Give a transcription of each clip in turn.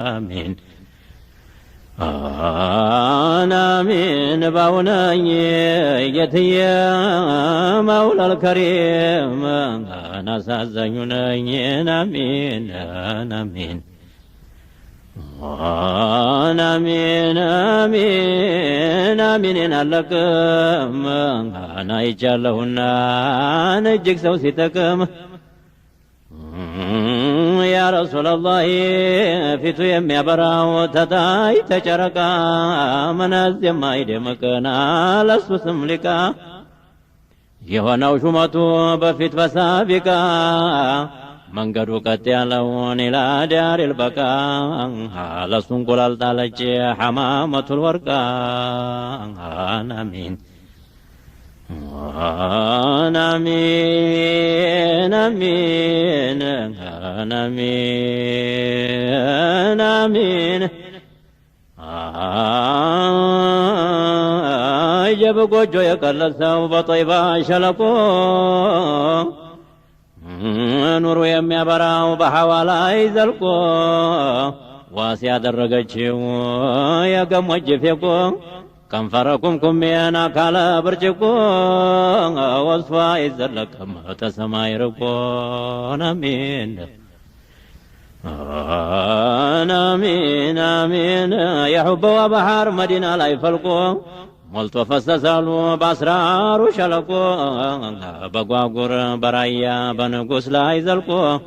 آمين آمين باوني جتي مولى الكريم أنا سازيني آمين آمين آمين آمين آمين لك أنا يجعلهنا نجيك سوسيتكم يا رسول الله فيتو يمي براو تتاي تشركا من الزما يدمكنا لسو سملكا يهوناو شمتو بفيت بسابكا منقدو قد يالون إلى دار البكاء لسون قلال تالج حمامة الورقا آمين آمين آمين آمين آمين جب ጎጆ የቀለሰው በጦይባ ሸለቆ ኑሩ የሚያበራው በሐዋ ላይ ዘልቆ ዋስ ያደረገችው የገሞጅ ፌቆ ከንፈረኩም ኩሜና ካለ ብርጭቆ ወስፋ ይዘለቅም ተሰማይ ርቆ አሚን آمين آمين يحب بحر مدينة لا يفلقو ملتو فسسالو باسرار شلقو بقواقر برايا بنقوس لا يزلقو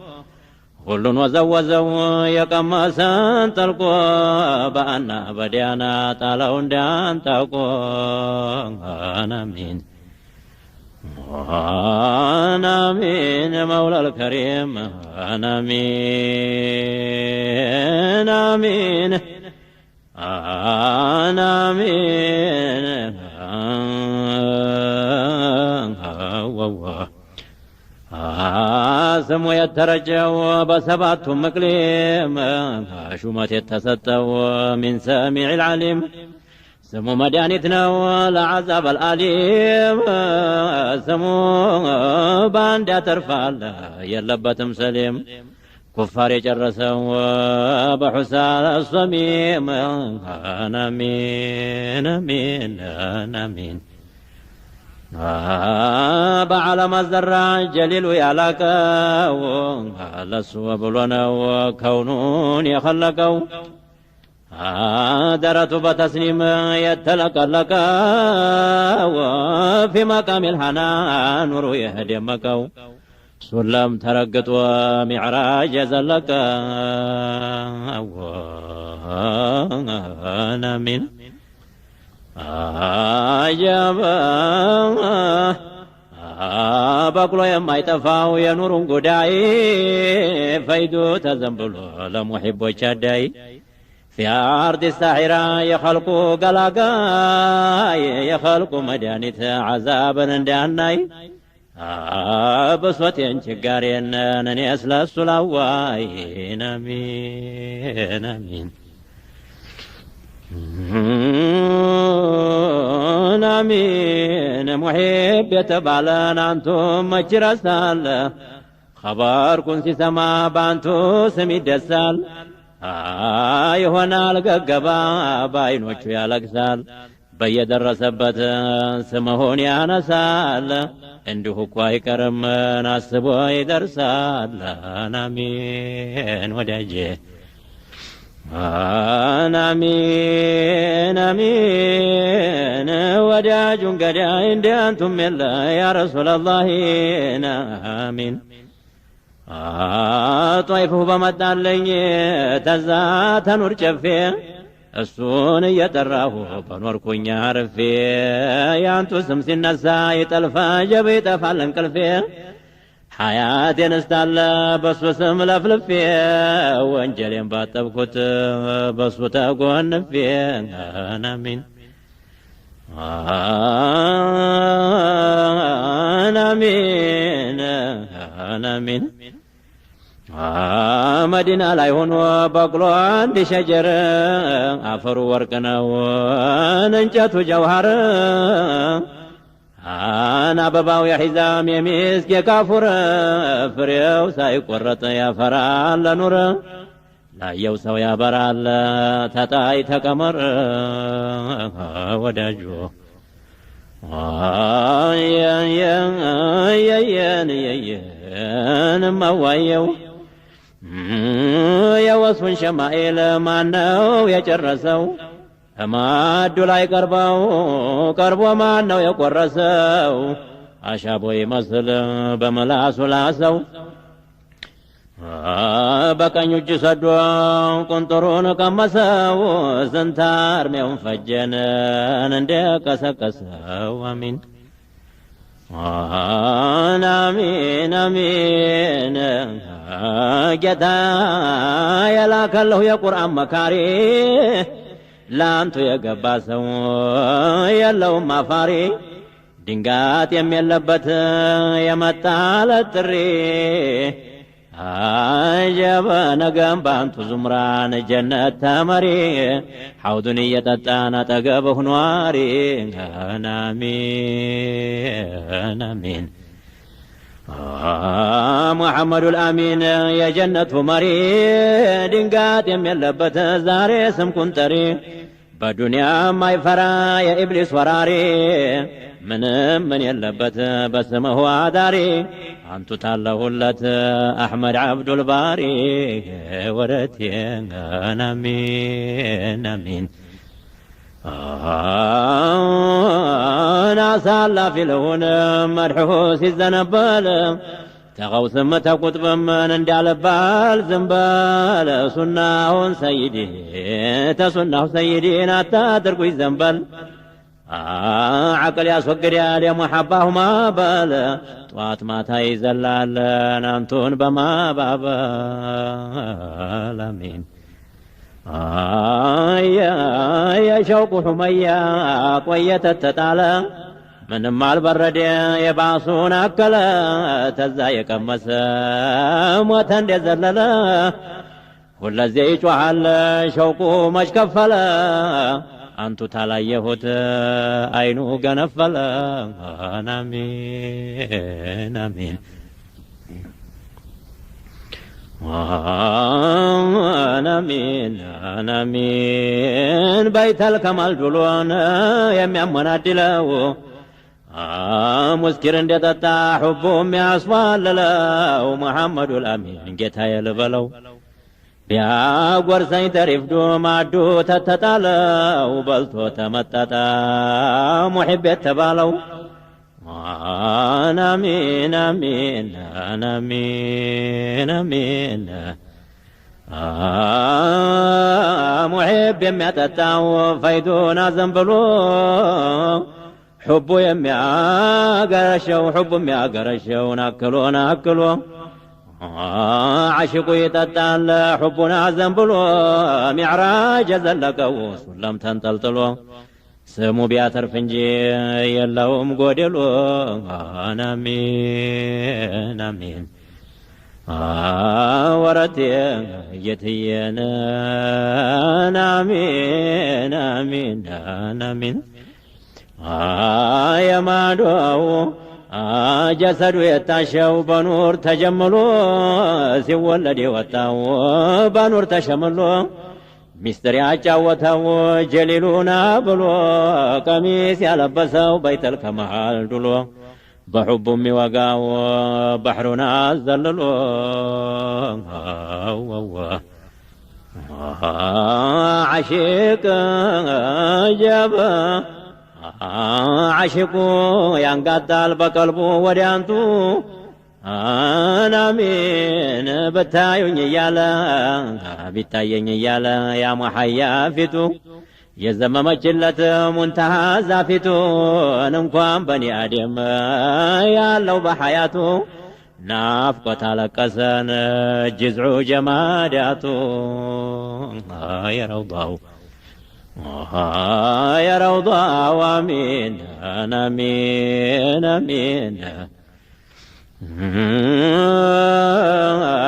كلن وزوزو يقمسان تلقو بأنا بديانا تالون دان تلقو آمين آمين مولى الكريم آمين آمين آمين سمو يترجو بسبات مقليم شومت يتستو من سامع العليم سمو مدانتنا لعذاب الأليم سمو باندا ترفال يلبتم سليم كفار يجرسوا بحسال الصميم آمين آمين آمين بعلم الزرع جليل يالاك لسوا بلونا وكونون يخلقوا درت بتسليم يتلقى وفي مقام الحنان نور يهدمك سلم ترقت ومعراج زلك وانا من عجب بقلو يما يتفاو ينور قداي فيدو تزنبلو لمحب وشداي في أرض الساحرة يخلقوا قلقاي يخلقوا مدانة عذابا داناي بصوتين شقارين نني أسلا السلاوين آمين آمين آمين محب يتبعلن أنتم مجرسال خبر كنسي سما بانتو سمي دسال يهونال ققبا باينوچو ያለቅሳል በየደረሰበት ስምሆን ያነሳል እንዲሁ እኮ አይቀርም አስቦ ይደርሳል አሚን ወዳጄ አሚን አሚን ወዳጁን ገዳይ እንዳንቱም የለ ያ ረሱላላህ አሚን ጧይፉ በመጣለኝ ተዛ ተኑር ጨፌ እሱን እየጠራሁ በኖርኩኛ አርፌ ያንቱ ስም ሲነሳ ይጠልፋ ጀብ ይጠፋል እንቅልፌ ሐያቴን እስታለ በሱ ስም ለፍልፌ ወንጀሌን ባጠብኩት በሱ ተጎንፌ አሚን አሚን አሚን መዲና ላይ ሆኖ በቅሎ አንድ ሸጀር አፈሩ ወርቅ ነው እንጨቱ ጀውሃር አበባው የሒዛም የሚስክ የካፉር ፍሬው ሳይቆረጥ ያፈራል ለኑር ታየው ሰው ያበራል ተጣይ ተቀመር ወዳጆ የየን ማዋየው የወሱን ሸማኤል ማነው የጨረሰው ማዱ ላይ ቀርቦ ማነው የቆረሰው አሻቦ ይመስል በመላሱ ላሰው በቀኝ እጅ ሰዶ ቁንጥሩን ቀመሰው ስንት አርሜውን ፈጀንን እንደቀሰቀሰው አሚን አሚን አሚን ጌታ የላከለሁ የቁርአን መካሪ ላንቱ የገባ ሰው የለውም አፋሪ ድንጋት የሚለበት የመጣለት ጥሪ አጀበ ነገም ባንቱ ዙምራን ጀነት ተመሪ ሐውዱን እየጠጣን አጠገብህ ኗሪ አሚን አሚን ሙሐመዱ አልአሚን የጀነቱ መሪ ድንጋት የሚለበት ዛሬ ስምኩን ጠሪ በዱንያ ማይፈራ የኢብሊስ ወራሪ ምንም ምን የለበት በስምህ አዳሪ አንቱ ታለሁለት አሕመድ ዓብዱል ባሪ ወረቴ አሚን አሚን አሳላፊ ለሆነ መድሕሁ ሲዘነበል ተቀውስም ተቁጥብምን እንዳልባል ዝንበል ሱናውን ሰይዲ ተሱናሁ ሰይዲን አታድርጉኝ ዘንበል ዓቅል ያስወግዳል የሙሐባሁ ማበል ጠዋት ማታ ይዘላለን አንቱን በማባበል አሚን የሸውቁ ሑመያ ቆየተ ተጣለ ምንም አልበረደ የባሱን አከለ ተዛ የቀመሰ ሞተ እንደዘለለ ሁለዜ ይጮኻል ሸውቁ መች ከፈለ አንቱ ታላየሁት አይኑ ገነፈለ አሚን አሚን አሚን አሚን በይተል ከማል ዱሎን የሚያመናድለው ሙስኪር እንደጠጣ ሑቡ የሚያስዋልለው ሙሐመዱ አልአሚን ጌታዬ ልበለው ቢያጎርሰኝ ተሪፍዶ ማዱ ተተጣለው በልቶ ተመጠጠ ሙሒብ የተባለው አሚን አሚን አሚን አሚን ሙሒብ የሚያጠጣው ፈይዱን አዘንብሎ ሑቡ የሚያገረሸውን አክሎን አክሎ ዓሽቁ ይጠጣል ሑቡን አዘንብሎ ሚዕራጅ የዘለቀው ሱለም ተንጠልጥሎ ስሙ ቢያተርፍ እንጂ የለውም ጎደሎ አሚን አሚን ወረቴ እየትየነ አሚን አሚን አሚን የማዶው ጀሰዱ የታሸው በኑር ተጀምሎ ሲወለድ የወጣው በኑር ተሸምሎ ሚስጥር ያጫወተው ጀሊሉና ብሎ ቀሚስ ያለበሰው በይተል ከመሃል ዱሎ በሑቡ የሚወጋው ባሕሩን አዘልሎ ዓሺቅ ጀበ ዓሽቁ ያንጋጣል በቀልቡ ወዲያንቱ አሚን ብታዩኝ እያለ ቢታየኝ እያለ ያ መሐያ ፊቱ የዘመመችለት ሙንተሃ ዛፊቱን እንኳን በኒ አደም ያለው በሐያቱ ናፍቆት አለቀሰን ጅዝዑ ጀማዳቱ የረውዳው የረውዳው አሚን አሚን አሚን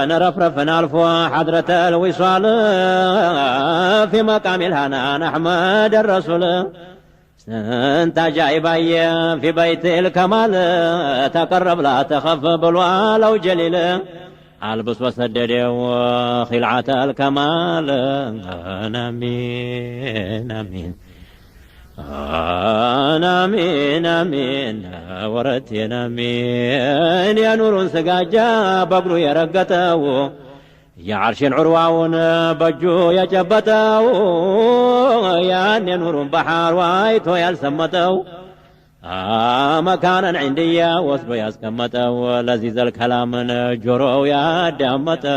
نرفرفنا الفو حضرة الوصال في مقام الهنان أحمد الرسول انت جايباي في بيت الكمال تقرب لا تخف بالوالو جليل አልብሶ ሰደደው ኺልዓተ አልከማል አሚን አሚን አሚን አሚን ወረቴን አሚን የኑሩን ስጋጃ በእግሩ የረገጠው የዓርሽን ዑርዋውን በእጁ የጨበጠው ያን የኑሩን ባህር ዋይቶ ያልሰመጠው መካነን ዕንድያ ወስዶ ያስቀመጠው ለዚዘ ልከላምን ጆሮው ያዳመጠው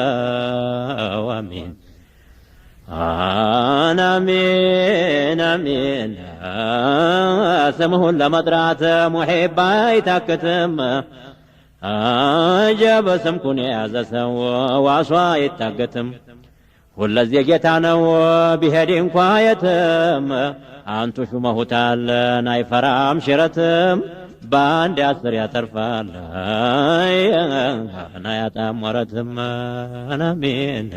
አሚን አሚን አሚን ስምሁን ለመጥራት ሙሒብ አይታክትም አጀበ ስምኩን የያዘ ሰው ዋሷ አይታገትም ሁለዚ ጌታ ነው ቢሄድ እንኳ የትም አንቱ ሹመሁታለን አይፈራም ሽረትም በአንድ 10 ያተርፋል አያጣም ወረትም አሚን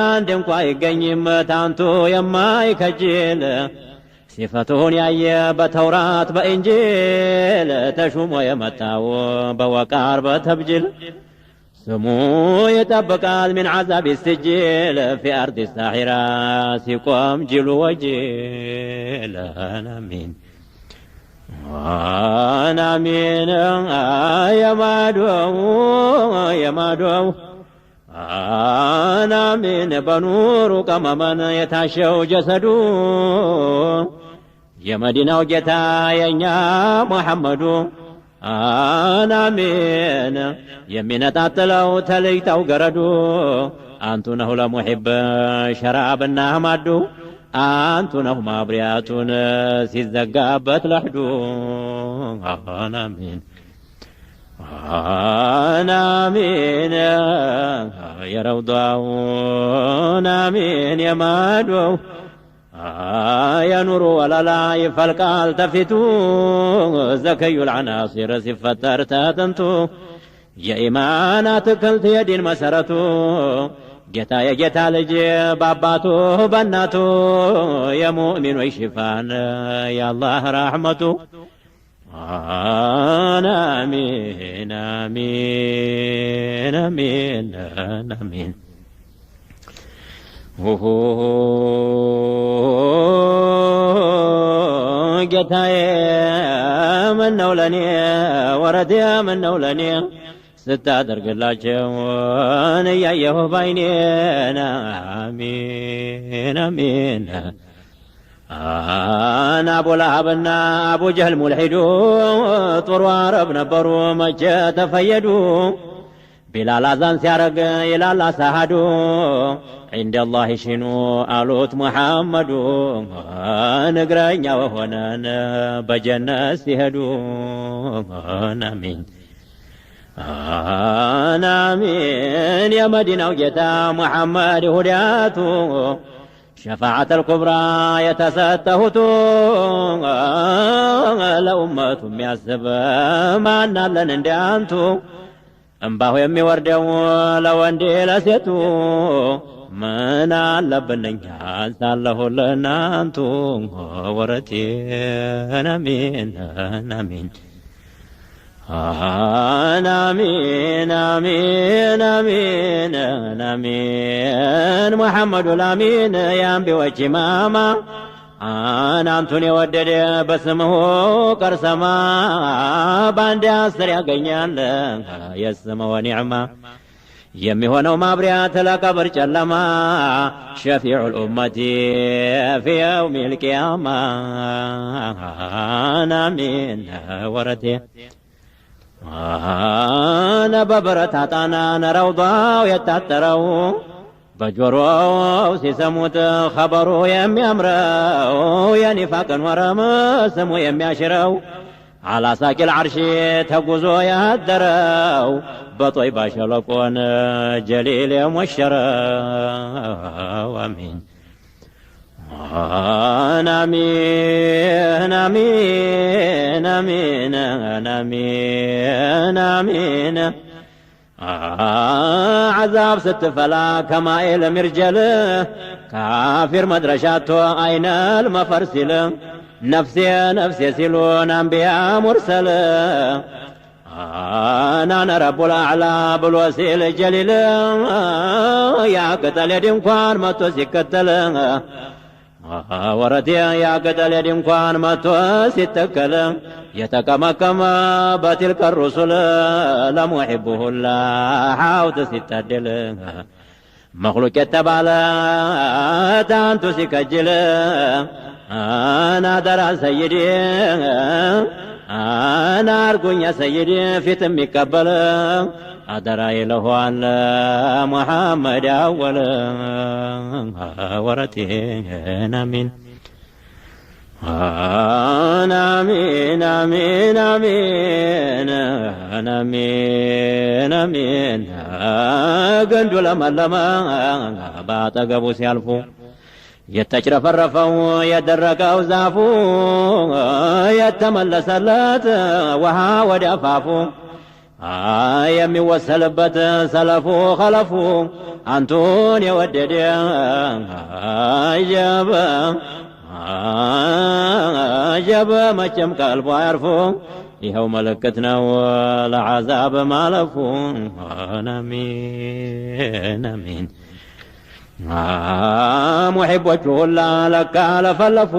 አንድ እንኳ አይገኝም ታንቱ የማይከጅል ሲፈቱን ያየ በተውራት በኢንጂል ተሹሞ የመጣው በወቃር በተብጅል ስሙ ይጠብቃል ምን ዓዛብ ይስጅል ፊ አርድ ሳሒራ ሲቆም ጅሉ ወጅል አሚን አሚን የማዶው አሚን በኑሩ ቀመመን የታሸው ጀሰዱ የመዲናው ጌታ የኛ ሙሐመዱ አሚን የሚነጣጥለው ተለይተው ገረዱ አንቱ ነሁ ለሙሒብ ሸራብና ማዱ አንቱ ነሁ ማብሪያቱን ሲዘጋበት ለሕዱ አሚን አሚን የረውዳው አሚን የማዶው የኑሩ ወለላ ይፈልቃል ተፊቱ ዘከዩ ልዓናሲር ሲፈጠር ተጥንቱ የኢማን አትክልት የዲን መሰረቱ ጌታ የጌታ ልጅ በአባቱ በእናቱ የሙእሚኖች ሽፋን የአላህ ረሕመቱ አሚን አሚን አሚን አሚን ጌታዬ ምነው ለኔ ወረቴ ምነው ለኔ ስታደርግላቸው እያየሁ ባይኔን አሚን አሚን አቡ ለሀብና አቡ ጀህል ሙልሒዱ ጥሩ አረብ ነበሩ መቼ ተፈየዱ ቢላል አዛን ሲያረግ ይላል አሳሃዱ عند الله شنو አሉት ሙሐመዱ ንግረኛ ወሆነን በጀነት ሲሄዱ አሚን አሚን የመዲናው ጌታ ሙሐመድ ሁዳቱ ሸፋዓተ ልኩብራ የተሰጠሁቱ ለኡመቱ የሚያስብ ማናለን እንዲያንቱ እምባሁ የሚወርደው ለወንድ ለሴቱ ምን አለብን እኛ ሳለሁልን አንቱ ወረቴን አሚን አሚን አሚን አሚን አሚን አሚን ሙሐመዱ ላሚን የአንቢዎች ኢማማ አንቱን የወደደ በስምሁ ቀርሰማ በአንድ 10 ያገኛል የስምዎ ኒዕማ የሚሆነው ማብሪያት ለቀብር ጨለማ ሸፊዑ ልኡመቲ ፊ የውም ልቅያማ አሚን ወረቴ በብረት አጣናን ረውዳው የታጠረው በጆሮው ሲሰሙት ኸበሩ የሚያምረው የኒፋቅን ወረም ስሙ የሚያሽረው አላሳቂል ዓርሺ ተጉዞ ያደረው በጦይባ ሸለቆን ጀሊል የሞሸረው አሚን አሚን አሚን አሚን አሚን አሚን عذاب ستفلا كمائل مرجل كافر مدرشاتو أين المفرسل نفسي نفسي سلون أنبياء مرسل أنا رب الأعلى بالوسيل الجليل يا قتل يدي مكوان ما تسكتل ورتي يا قتل يدي مكوان ما تسكتل يتكمكم بتلك الرسل لم يحبه الله حاوت ستدل مخلوق يتبالا تانتو سكجل أنا درا سيدي أنا أرجو يا سيدي في تمي قبل أدرى له على محمد أول ورتي آمين آمين آمين آمين آمين آمين قندو لما باطقبو سيالفو يتشرفرفو يدرقو زافو يتملسلت وها ودفافو የሚወሰልበት ሰለፉ ኸለፉ አንቱን የወደደ አጀበ መቼም ቀልቡ አያርፉ ይኸው ምልክት ነው ለዓዛብ ማለፉ አሚን አሚን ሙሒቦቹ ሁላ ለካ ለፈለፉ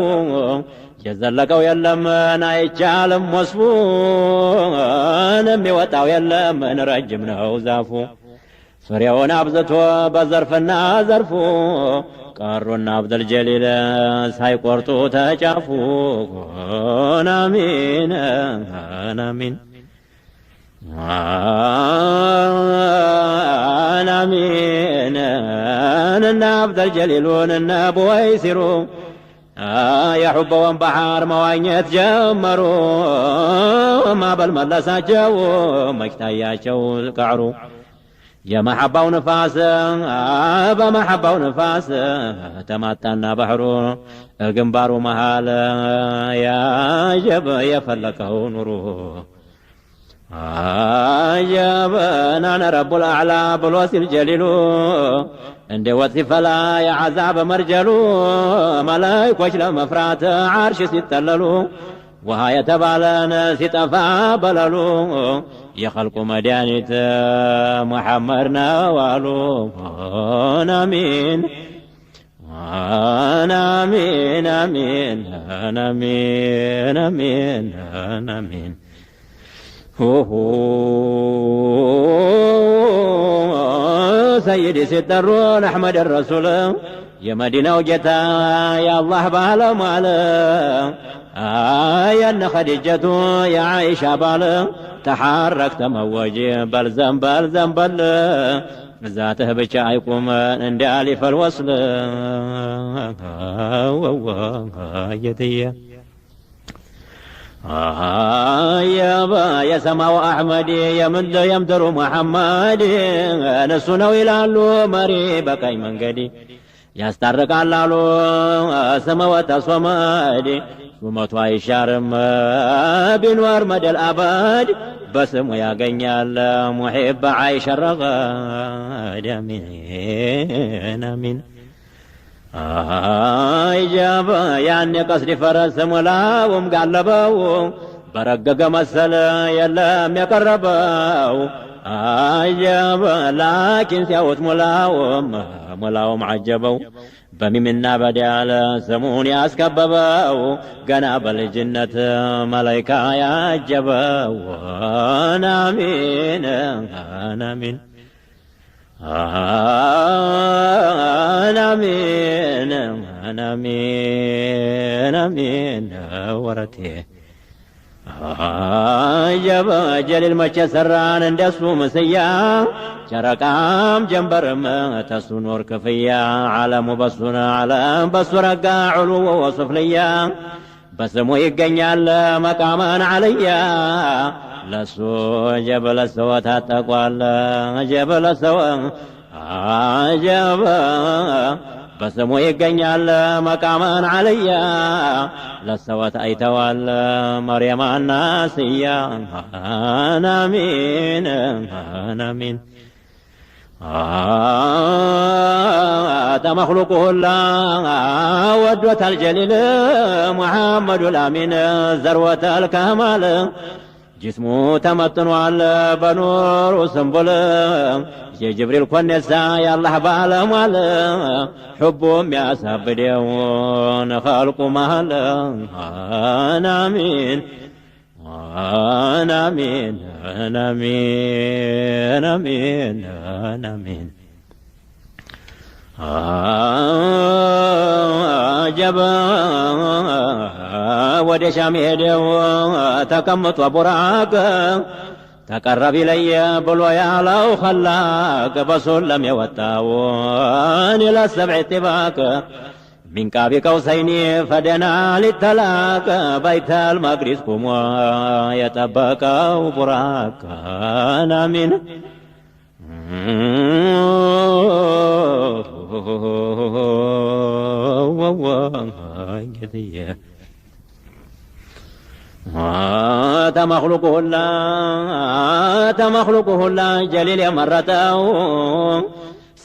የዘለቀው የለም አይቻልም ወስፉ የሚወጣው የለም ረጅም ነው ዛፉ ፍሬውን አብዝቶ በዘርፍና ዘርፉ ቀሩና አብደል ጀሊል ሳይቆርጡ ተጫፉ አሚን አሚን አሚን እና አብደል ጀሊሉን እና ቦይሲሩ የሑበውን ባህር መዋኘት ጀመሩ ማዕበል መለሳቸው መክታያቸው ቀዕሩ የመሐባው ንፋስ በመሐባው ንፋስ ተማታና ባህሩ ግንባሩ መሃል ያጀበ የፈለቀው ኑሩ አጀበ ናነ ረቡል አዕላ ብሎ ሲል ጀሊሉ እንደ ወጥ ሲፈላ የዓዛብ መርጀሉ መላይኮች ለመፍራት ዓርሽ ሲጠለሉ ውሃ የተባለን ሲጠፋ በለሉ የኸልቁ መድኃኒት ሙሐመድ ነው አሉ አሚን አሚን አሚን አሚን አሚን አሚን سيدي سترون أحمد الرسول يا مدينة وجتا يا الله بالمال يا خديجة يا عائشة بال تحرك تموجي بلزم بلزم بل ذاته بشايكم عند ألف الوصل يدي يا سماو أحمد يا مد يمدر محمد نسونو إلالو مري بكاي منقدي يسترق اللالو سماو تصمد سمت ويشارم بنور مدى الأبد بسم يا قنيال محب عايش الرغد آمين آمين جاب يعني قصدي فرس ملاوم قلبو برقق مسل يلم يقربو جاب لكن سيوت ملاوم عجبو بممنا بدال سموني أسكببو قناب الجنة ملايكا يعجبو آمين آمين آمين آمين آمين ورتي جب جليل مچ سران اندسو مسيا شرقام جنبرم تسو نور كفيا عالم بسنا عالم بسرقا علو وصفليا بسمو يقنيال مقاما عليا لسو جبل سوى تتقوال جبل سوى عجب بسمو يقنيال مقاما عليا لسوى أيتوال مريم الناسية آمين آمين تمخلقه الله ودوة الجليل محمد الأمين ذروة الكمال ጅስሙ ተመጥኗል በኑሩ ስንቡል የጅብሪል ኮኔሳ የአላህ ባለሟል ሕቡም ያሳብደውን ኸልቁ መሃል አናሚን አናሚን አናሚን አሚን አናሚን አጀበ ወደ ሻም ሄደው ተቀምጦ ቡራቅ ተቀረብ ይለየ ብሎ ያለው ኸላቅ በሱለም የወጣውን ኢላ ሰብዕ ጥባቅ ሚን ቃቢ ቀውሰይኒ ፈደና ሊተላቅ በይተል መቅዲስ ቁሞ የጠበቀው ቡራቅ አናሚን ተመክሉቁ ሁላ ጀሊል የመረጠው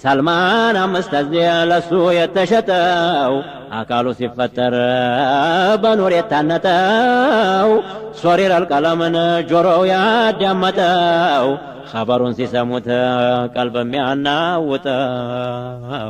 ሰልማን አምስተዚያ ለሱ የተሸጠው አካሉ ሲፈጠር በኑር የታነጠው ሶሪር አልቀለምን ጆሮው ያዳመጠው ኸበሩን ሲሰሙት ቀልብ የሚያናውጠው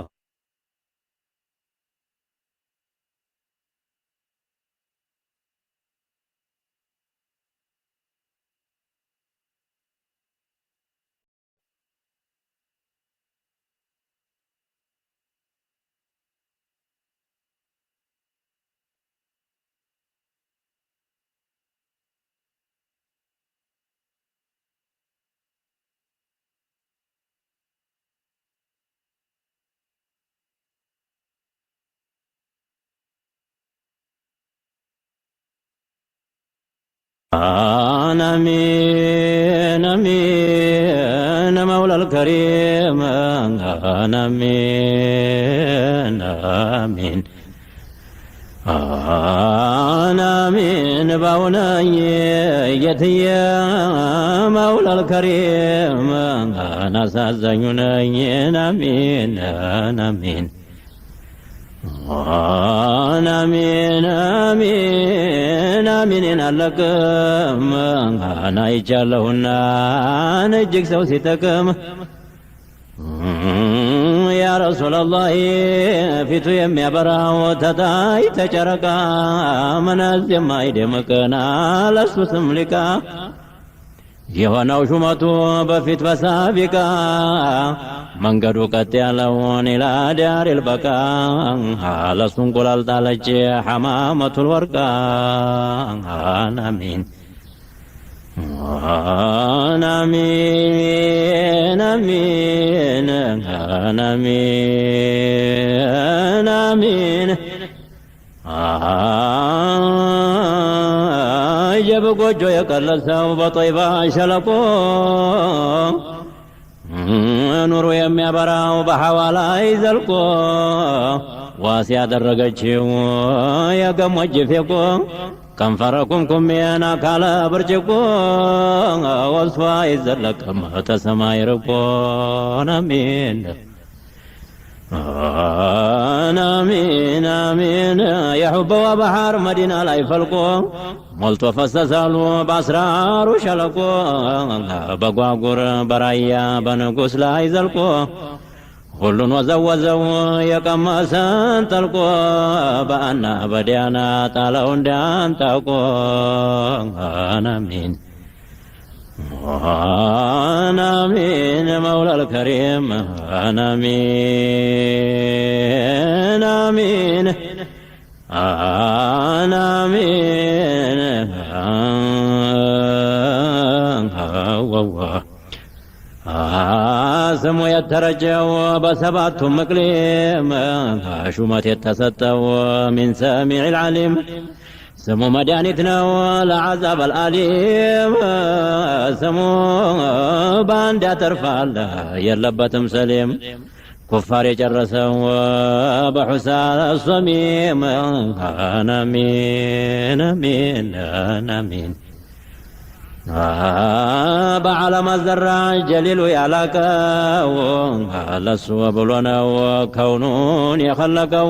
آمين آمين مولى الكريم آمين آمين آمين باوناي يتي مولى الكريم أنا سازنوني آمين آمين آمين آمين آمين لكم أنا يجعلهنا نجيك سوسيتكم يا رسول الله فيتو يمي براو تداي تجركا من الزما يدمكنا لسو سملكا የሆነው ሹመቱ በፊት በሳቢቃ መንገዱ ቀጥ ያለውን ኢላ ዳሪል በቃ ለሱን ቁላል ጣለች ሐማመቱል ወርቃ አናሚን አናሚን አሚን አናሚን አሚን የበጎጆ የቀለሰው በጦይባ ሸለቆ ኑሩ የሚያበራው በሐዋ ላይ ዘልቆ ዋስ ያደረገችው የገሞጅ ፌቆ ከንፈረኩም ኩሜና ካለ ብርጭቆ ወስፋ ይዘለቅም ተሰማይ ርቆ አሚን آمين آمين يا حب وبحر مدينة لا يفلقو ملتو فسسالو بأسرار شلقو بقواقر برايا بنقوس لا يزلقو كلن وزوزو يكمسان تلقو بأنا بديانا تالون دان تلقو آمين آمين مولى الكريم آمين آمين آمين ስሙ የተረጀው በሰባቱ መቅሌም ሹመት የተሰጠው ሚን ሰሚዕ ልዓሊም ስሙ መድኃኒት ነው ለዓዛብ አልአሊም ስሙ በአንድ ያተርፋል የለበትም ሰሊም ኩፋር የጨረሰው በሑሳ ሶሚም አናሚን አሚን አናሚን በዓለም አዘራጭ ጀሊሉ ያላቀው ለሱ ብሎ ነው ከውኑን የኸለቀው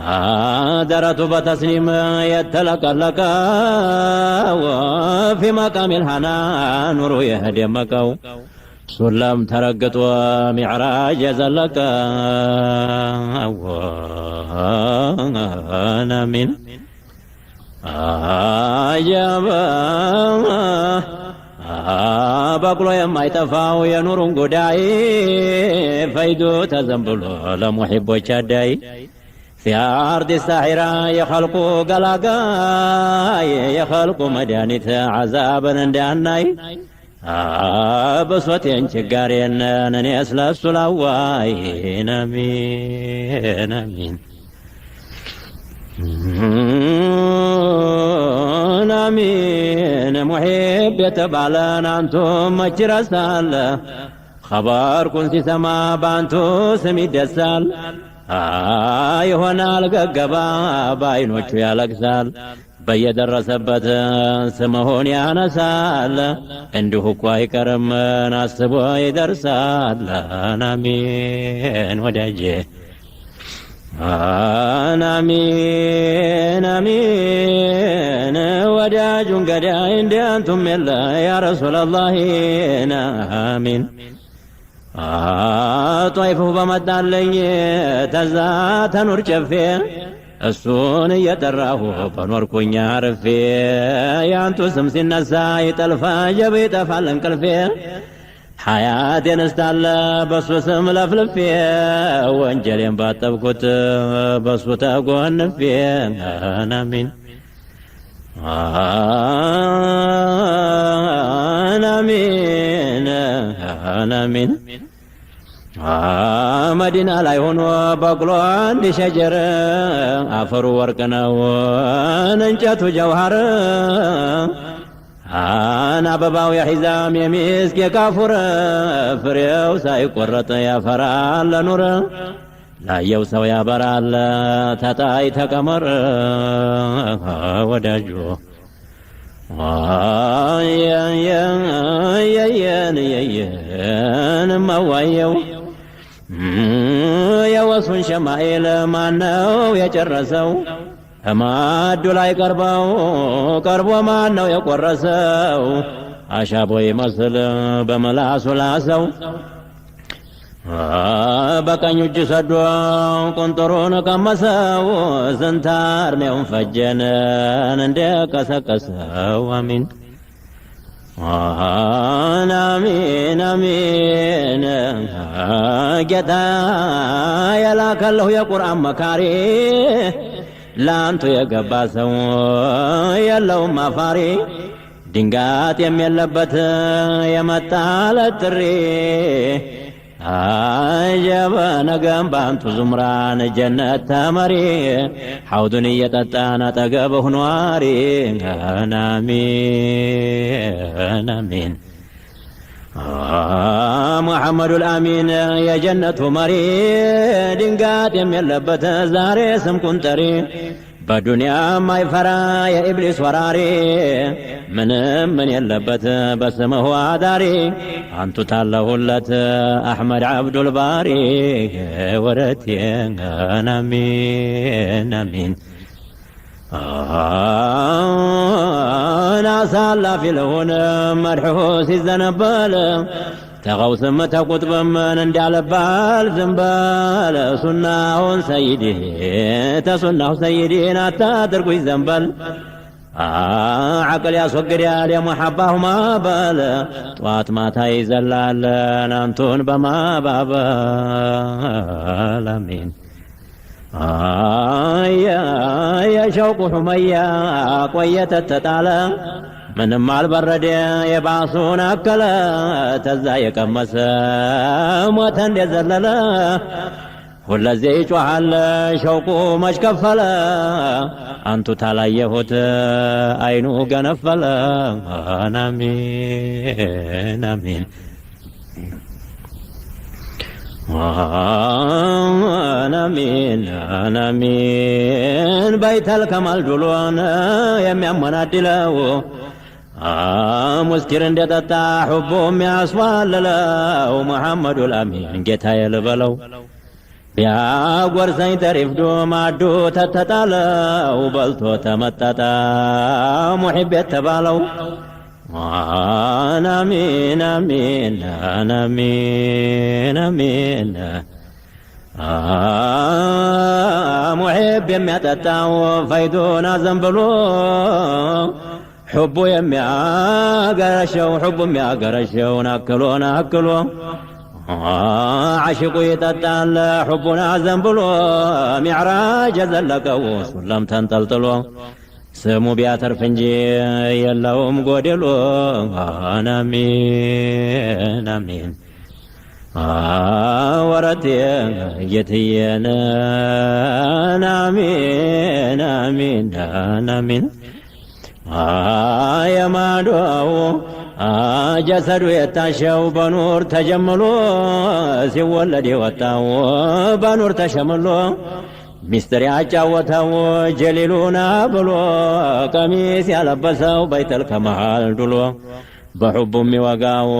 درت بتسليم يتلقلق وفي مقام الحنا نور يهدي مكو سلم ترقت ومعراج زلق وانا من عجب በቅሎ የማይጠፋው የኑሩን ጉዳይ ፈይዱ ተዘንብሎ ለሙሒቦች አዳይ في أرض الساحرة يخلق قلقاي يخلق مدانيت عذابا انداناي بصوتين شقارين نني أسلا السلاواي نمين نمين نمين محب يتبعلن أنتم مجرسال خبر كنت سما بانتو سمي دسال ይሆናል ገገባ በዓይኖቹ ያለቅሳል በየደረሰበት ስምሆን ያነሳል እንዲሁ እኮ አይቀርም አስቦ ይደርሳል አሚን ወዳጄ አሚን አሚን ወዳጁን ገዳይ እንደ አንቱም የለ ያ ረሱላላህ አሚን ጧይፉ በመጣለኝ ተዛ ተኑር ጨፌ እሱን እየጠራሁ በኖርኩኛ አርፌ ያንቱ ስም ሲነሳ ይጠልፋ ጀብ ይጠፋል እንቅልፌ ሐያቴን እስታለ በሱ ስም ለፍልፌ ወንጀሌን ባጠብኩት በሱ ተጎንፌ አሚን አሚን አሚን መዲና ላይ ሆኖ በቅሎ አንድ ሸጀር አፈሩ ወርቅ ነው እንጨቱ ጀውሃር አበባው የሒዛም የሚስክ የካፉር ፍሬው ሳይቆረጥ ያፈራል ለኑር ላየው ሰው ያበራል ተጣይ ተቀመር ወዳጁ የየን መዋየው የወሱን ሸማኤል ማነው የጨረሰው ማዱ ላይ ቀርቦ ማነው የቆረሰው አሻቦ ይመስል በመላሱ ላሰው በቀኝ እጅ ሰዶ ቁንጥሩን ቀመሰው ስንታር ነው ፈጀነን እንደቀሰቀሰው አሚን አሚን አሚን ጌታ የላከለሁ የቁርአን መካሪ ላንቱ የገባ ሰው የለውም አፋሪ ድንጋት የሚለበት የመጣለት ጥሪ አጀበ ነገም ባንቱ ዙምራን ጀነት ተመሪ ሐውዱን እየጠጣን አጠገብህ ኗሪ አሚን አሚን ሙሐመዱል አሚን የጀነቱ መሪ ድንጋት የሚለበት ዛሬ ስምኩን ጠሪ በዱንያ ማይፈራ የኢብሊስ ወራሪ ምንም ምን የለበት በስምህ አዳሪ አንቱ ታለሁለት አሕመድ ዓብዱል ባሪ ወረቴ አሚን አሚን አሳላፊ ለሆነ መድሕሁ ሲዘነበል ተቀውስም ተቁጥብም እንዳለባል ዝንበል ሱናውን ሰይዲ ተሱናሁ ሰይዲን አታድርጉኝ ዘንበል ዓቅል ያስወግዳል የሙሐባሁ ማበል ጠዋት ማታ ይዘላል አንቱን በማባበል አሚን የሸውቁ ሑመያ ቆየተ ተጣለ ምንም አልበረደ የባሱን አከለ ተዛ የቀመሰ ሞተ እንደዘለለ ሁለዜ ይጮሃል ሸውቁ መች ከፈለ አንቱ ታላየሁት አይኑ ገነፈለ አሚን አሚን አሚን አሚን በይተል ከማል ዱሎን የሚያመናድለው ሙስኪር እንደጠጣ ሑቡ የሚያስዋልለው ሙሐመዱል አሚን ጌታዬ ልበለው ቢያጎርሰኝ ተሪፍዶ ማዶ ተተጣለው በልቶ ተመጠጠ ሙሒብ የተባለው አሚን አሚን አሚን አሚን ሙሒብ የሚያጠጣው ፈይዶን አዘንብሎ حب يمي أقرشو حب يمي أقرشو ناكلو ناكلو عاشقو يتطال حبنا زنبلو معراج زلقو سلم تنطلطلو سمو بياتر فنجي يلاوم قودلو آمين آمين ورتي يتينا آمين آمين آمين የማዶው ጀሰዱ የታሸው በኑር ተጀምሎ ሲወለድ የወጣው በኑር ተሸምሎ ሚስጥር ያጫወተው ጀሊሉና ብሎ ቀሚስ ያለበሰው በይተል ከመሃል ዱሎ በሑቡ የሚወጋው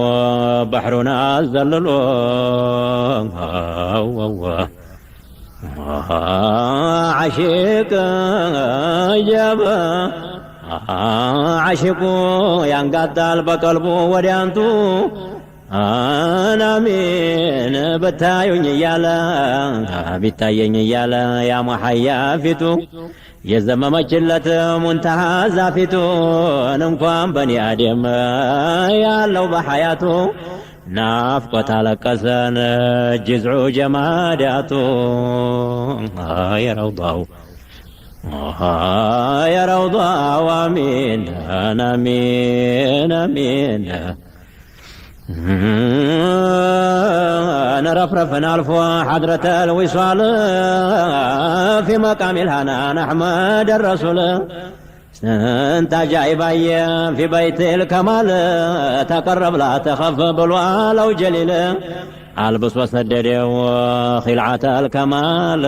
ባሕሩን አዘልሎ ዓሺቅ ጀበ ዓሺቁ ያንጋጣል በቀልቡ ወዲያንቱ አናሚን ብታዩኝ እያለ ቢታየኝ እያለ ያ መሐያ ፊቱ የዘመመችለት ሙንተሃ ዛፊቱን እንኳን በኒ አደም ያለው በሐያቱ ናፍቆት አለቀሰን ጅዝዑ ጀማዳቱ የረውዳው يا روضة وامين آمين آمين نرفرفنا الفوا حضرة الوصال في مقام الهنا نحمد الرسول انت جايباي في بيت الكمال تقرب لا تخف بالوال او جليل البس وسددوا خلعة الكمال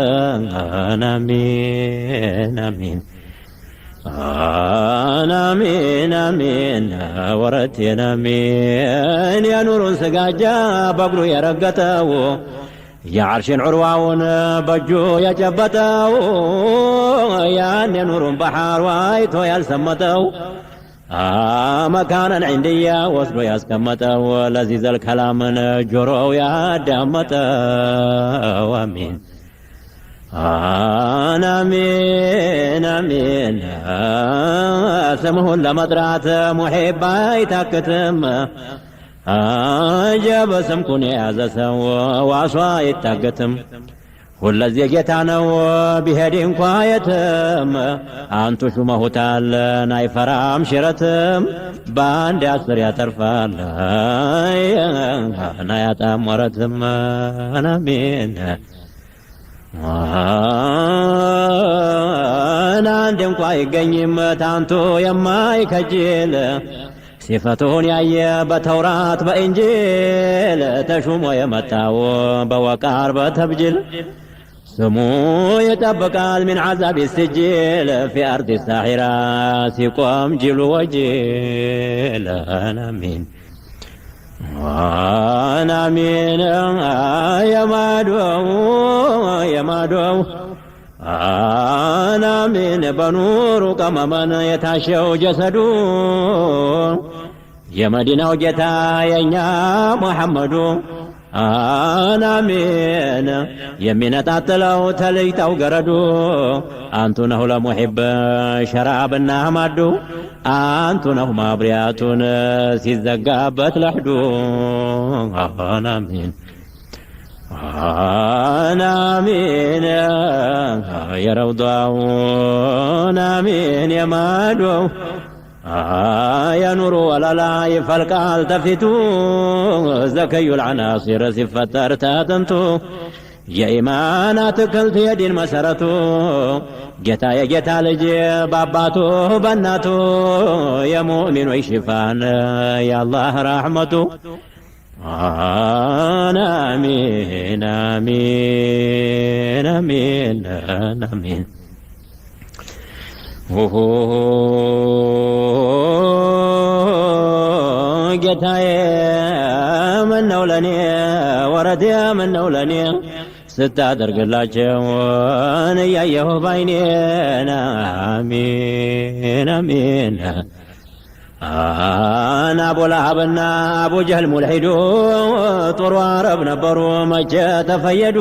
آمين آمين آمين آمين ورتنا آمين يا نور سقاجا بقلو يرقتو يا عرش عرواون بجو يا جبتو يا نور بحر وايتو يا السمتو مكانا عندي وصلو ياسكمتو لذيذ الكلام جرو يا دامتو آمين آمين آمين سمه لمطرات محبا يتاكتم جاب سمكون يا زسو وعصوا يتاكتم والذي جتانو بهدين قايتم أنتو شمه تال نايفرام شرتم باند أسر يا ترفال ناياتام ورتم آمين عندهم قاي قنيم تانتو يماي كجيل صفتون يا بتورات بإنجيل تشوم ويمتاو بوقار بتبجل سمو يتبقال من عذاب السجيل في أرض الساحرة سيقوم جيل وجيل آمين آمين يا مادو يا مادو آمين بنور كما من يتاشو جسدو يا مدينة وجتا يا محمدو آمين يمين تاتلو تليتو قردو أنتو نهو لمحب شرابنا مادو أنتو نهو مابرياتون سيزقابت لحدو آمين آمين يا روضاون آمين يا مادو يا نور ولا لا يفلك التفتو زكي العناصر صفة ارتاتنتو يا إيمانات كلت يدين مسرتو جتا يا جتا لجي باباتو بناتو يا مؤمن ويشفان يا الله رحمته آمين آمين آمين آمين ጌታዬ ምነው ለኔ ወረቴ ምነው ለኔ ስታደርግላቸውን እያየሁ ባይኔን አሚን አሚን አቡ ለሀብና አቡ ጀህል ሙልሒዱ ጥሩ አረብ ነበሩ መቼ ተፈየዱ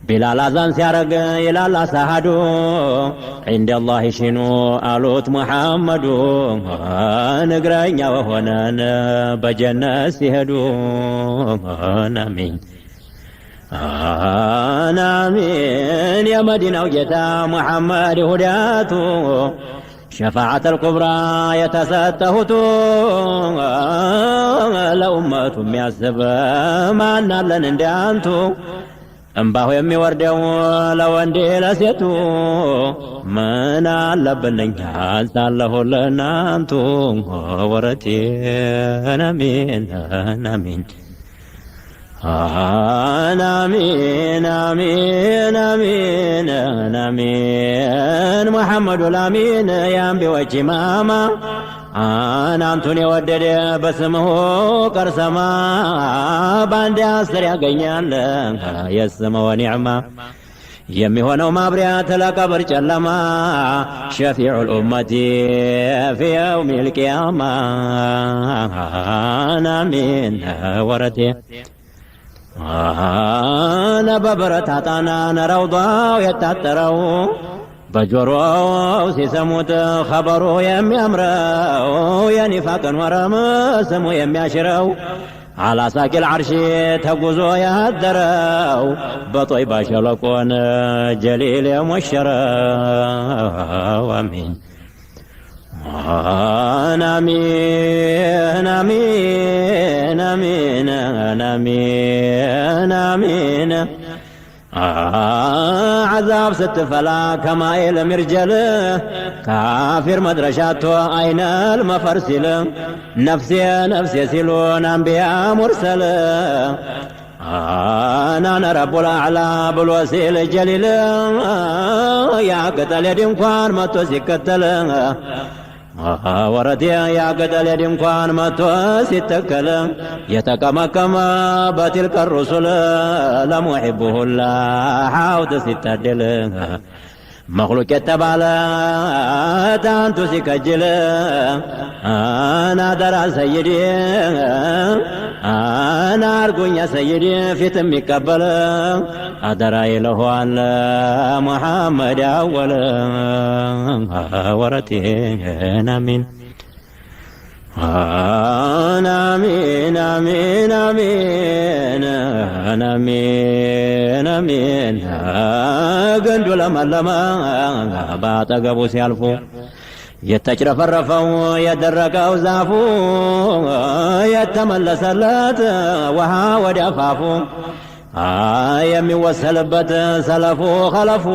ቢላል አዛን ሲያረግ ይላል አሳሃዱ ዒንደ አላህ ሽኑ አሉት ሙሐመዱ እግረኛ ሆነን በጀነት ሲሄዱ አሚን አሚን የመዲናው ጌታ ሙሐመድ ሁዳቱ ሸፋዓት አልኩብራ የተሰጠሁቱ ለኡመቱ የሚያስብ ማናለን እንዳንቱ እምባሁ የሚወርደው ለወንዴ ለሴቱ ምን አለብን እኛ አልታለሁልናንቱ ወረቴን አሚን አሚን አሚን አሚን አሚን አሚን ሙሐመዱ ላሚን የአንቢዎች ኢማማ አንቱን የወደደ በስምሁ ቀርሰማ በአንድ 10 ያገኛል የስምዎ ኒዕማ የሚሆነው ማብሪያት ለቀብር ጨለማ ሸፊዑ ልኡመቲ ፊ የውም ልቅያማ አሚን ወረቴ በብረት አጣና ረውዳው የታጠረው በጆሮው ሲሰሙት ኸበሩ የሚያምረው የኒፋቅን ወረም ስሙ የሚያሽረው አላሳቂል ዓርሺ ተጉዞ ያደረው በጦይባ ሸለቆን ጀሊል የሞሸረው አሚን አሚን አሚን አሚን አሚን አሚን عذاب ستفلا كمايل مرجل كافر مدرشاتو أين المفرسل نفسي نفسي سلون أنبياء مرسل أنا رب الأعلى بالوسيل الجليل يا قتل يدين كوان ما تسكتل ወረቴ ያገደል ድንኳን መቶ ሲተከል የተቀመቀመ በትልከ ሩሱል ለሙሒቡሁላ ሐውድ ሲታደል መኽሉቅ የተባለ ታንቱ ሲከጅል አናደራ ሰይዲ አና አርጉኛ ሰይዲ ፊት የሚቀበል አደራ ይለኋል ሙሐመድ አወል ወረቴን አሚን አሚን አሚን አሚን አሚን አሚን ገንዱ ለመለመ ባጠገቡ ሲያልፉ የተጭረፈረፈው የደረቀው ዛፉ የተመለሰለት ውሃ ወደ አፋፉ የሚወሰልበት ሰለፉ ኸለፉ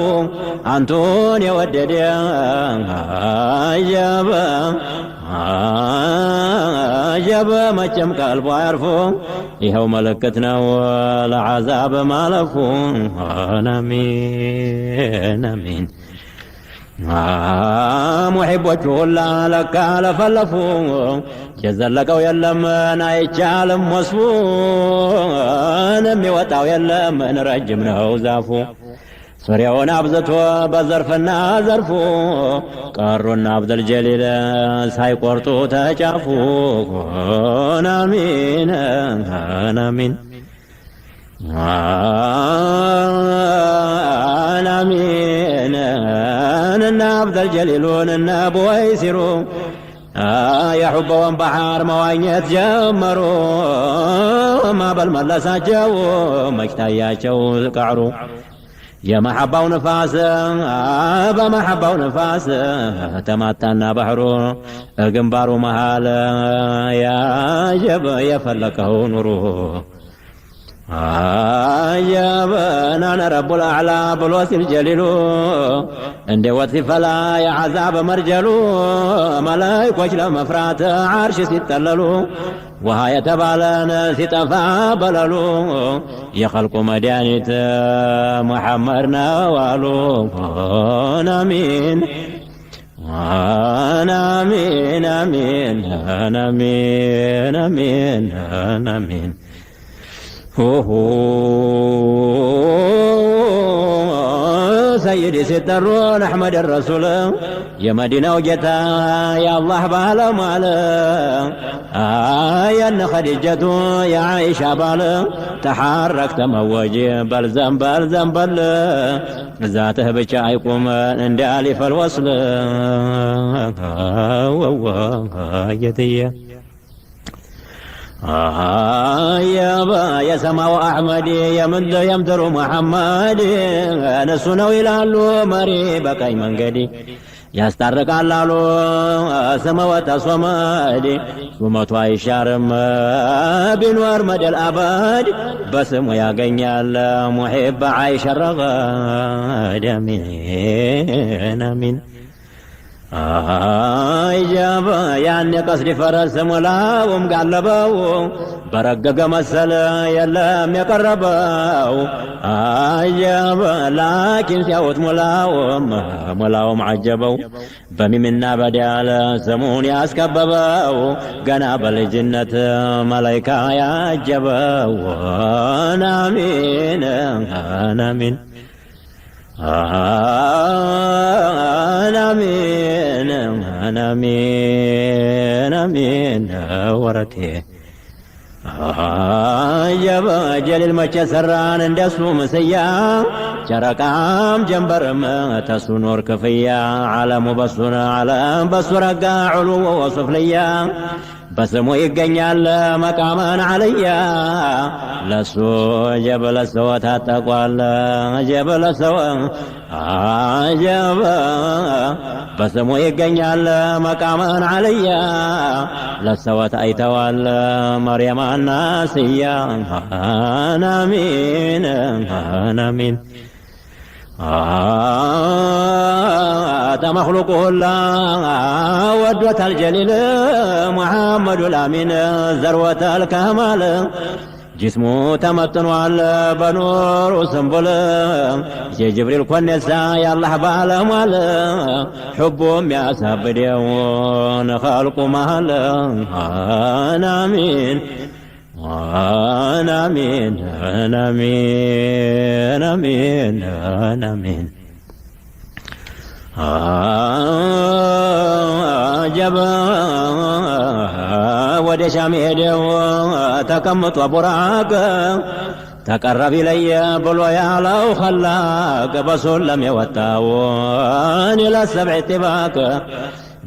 አንቱን የወደደ አጀበ መቼም ቀልቡ አያርፉ ይኸው ምልክት ነው ለዓዛብ ማለፉ አሚን አሚን ሙሒቦቹ ሁላ ለካ ለፈለፉ የዘለቀው የለም አይቻልም ወስፉ የሚወጣው የለም ረጅም ነው ዛፉ ሱሪያውን አብዝቶ በዘርፍና ዘርፉ ቀሩና አብደል ጀሊል ሳይቆርጡ ተጫፉ አሚን አሚን አሚን እና አብደል ጀሊሉን እና ቦይሲሩ የሑበውን ባህር መዋኘት ጀመሩ ማዕበል መለሳቸው መችታያቸው ቀዕሩ የመሐባው ንፋስ በመሐባው ንፋስ ተማታና ባህሩ ግንባሩ መሃል ያጀበ የፈለቀው ኑሩ አጀበን አነ ረቡል አዕላ ብሎ ሲል ጀሊሉ እንደ ወጥ ሲፈላ የዓዛብ መርጀሉ መላይኮች ለመፍራት ዓርሽ ሲጠለሉ ውሃ የተባለን ሲጠፋ በለሉ የኸልቁ መድኃኒት ሙሐመድ ነው አሉ አሚን آمين آمين آمين آمين آمين سيدي سترون أحمد الرسول يا مدينة وجتا يا الله بالمال يا خديجة يا عائشة بال تحرك تموجي بلزم بلزم بل ذاته بچا يقوم اندالي فالوصل يتيه يا سماو أحمد يا مد يمتر محمد نسونو يلالو مري بكاي منقدي يسترق اللالو سماوات صمد سموت ويشارم بنور مدى الأبد بسمو يا قنيال محب عايش الرغد أمين أمين جابا يعني قصدي فرس ملاوم قلبو برقق مسل يلم يقربو جابا لكن سيوت ملاوم عجبو بممنا بدال سمون ياسكببو قناب الجنة ملايكا يعجبو آمين آمين آمين آمين آمين ورتي جبا جليل مچ سران اندسو مسيا شرقام جنبرم تسو نور كفيا عالم بصر عالم بصر علو وصفليا بسمو يقنيال مقامان عليا لسو جبل سو تاتقوال جبل سو جبا بسمو يقنيال مقامان عليا لسو تايتوال مريم الناسيا آمين آمين تمخلقه الله ودوة الجليل محمد الأمين ذروة الكمال جسمه تمتنوال بنور وسنبل يا جبريل كونسا يا الله بالمال حبهم يا سابديون خلق مهل آمين آمين آمين آمين آمين جبا ወደ ሻም ሄደው ተቀምጦ ቡራቅ ተቀረብ ኢለየ ብሎ ያለው ኸላቅ በሱለም የወጣው ኢላ ሰብዕ ጥባቅ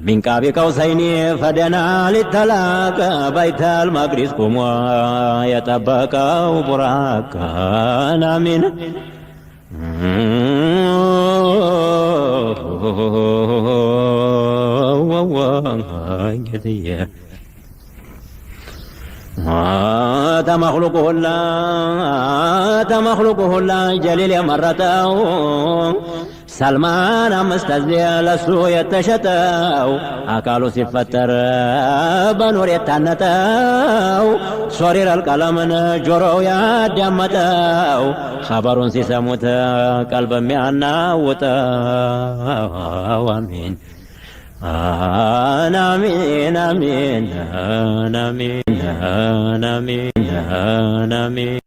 من قاب قوسين فدنا للتلاق بيت المقدس قم يتبقى براك آمين تمخلقه الله جليل يمرته سلمان مستزي لسو يتشتاو أكالو سفتر بنور يتنتاو صرير القلم جرو يدمتاو خبر سيسموت قلب ميانا وتاو آمين آمين آمين آمين آمين آمين